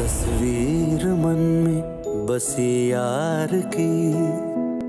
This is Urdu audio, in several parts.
تصویر من میں بسی یار کی،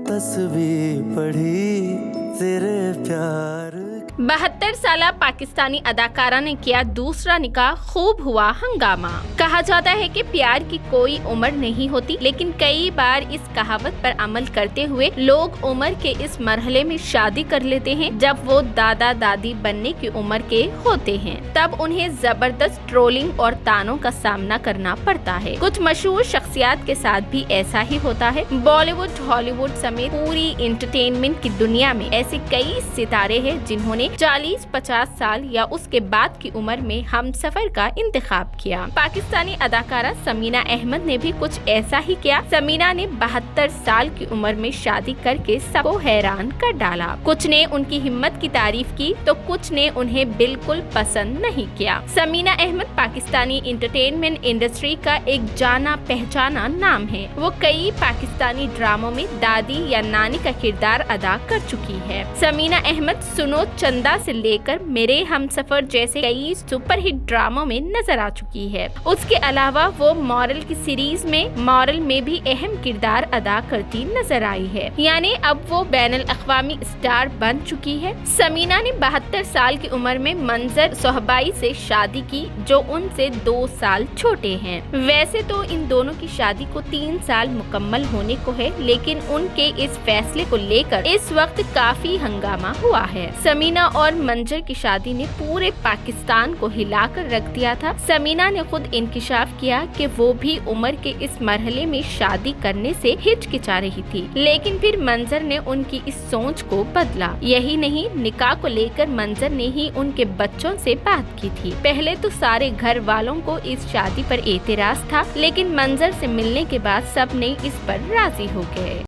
تصویر پڑھی تیرے پیار کی۔ 72 سالہ پاکستانی اداکارہ نے کیا دوسرا نکاح، خوب ہوا ہنگامہ۔ کہا جاتا ہے کہ پیار کی کوئی عمر نہیں ہوتی، لیکن کئی بار اس کہاوت پر عمل کرتے ہوئے لوگ عمر کے اس مرحلے میں شادی کر لیتے ہیں جب وہ دادا دادی بننے کی عمر کے ہوتے ہیں۔ تب انہیں زبردست ٹرولنگ اور طعنوں کا سامنا کرنا پڑتا ہے۔ کچھ مشہور شخصیات کے ساتھ بھی ایسا ہی ہوتا ہے۔ بالی ووڈ، ہالی ووڈ سمیت پوری انٹرٹینمنٹ کی دنیا میں ایسے کئی ستارے ہیں جنہوں نے 40-50 سال یا اس کے بعد کی عمر میں ہم سفر کا انتخاب کیا۔ پاکستانی اداکارہ ثمینہ احمد نے بھی کچھ ایسا ہی کیا۔ ثمینہ نے 72 سال کی عمر میں شادی کر کے سب کو حیران کر ڈالا۔ کچھ نے ان کی ہمت کی تعریف کی تو کچھ نے انہیں بالکل پسند نہیں کیا۔ ثمینہ احمد پاکستانی انٹرٹینمنٹ انڈسٹری کا ایک جانا پہچانا نام ہے۔ وہ کئی پاکستانی ڈراموں میں دادی یا نانی کا کردار ادا کر چکی ہے۔ ثمینہ احمد سنو چندا سے لے کر میرے ہم سفر جیسے کئی سپر ہٹ ڈراموں میں نظر آ چکی ہے۔ اس کے علاوہ وہ مورل کی سیریز میں مورل میں بھی اہم کردار ادا کرتی نظر آئی ہے، یعنی اب وہ بین الاقوامی اسٹار بن چکی ہے۔ ثمینہ نے 72 سال کی عمر میں منظر صہبائی سے شادی کی جو ان سے 2 سال چھوٹے ہیں۔ ویسے تو ان دونوں کی شادی کو 3 سال مکمل ہونے کو ہے، لیکن ان کے اس فیصلے کو لے کر اس وقت کافی ہنگامہ ہوا ہے۔ ثمینہ اور منظر کی شادی نے پورے پاکستان کو ہلا کر رکھ دیا تھا۔ ثمینہ نے خود انکشاف کیا کہ وہ بھی عمر کے اس مرحلے میں شادی کرنے سے ہچکچا رہی تھی، لیکن پھر منظر نے ان کی اس سوچ کو بدلا۔ یہی نہیں، نکاح کو لے کر منظر نے ہی ان کے بچوں سے بات کی تھی۔ پہلے تو سارے گھر والوں کو اس شادی پر اعتراض تھا، لیکن منظر سے ملنے کے بعد سب نے اس پر راضی ہو گئے۔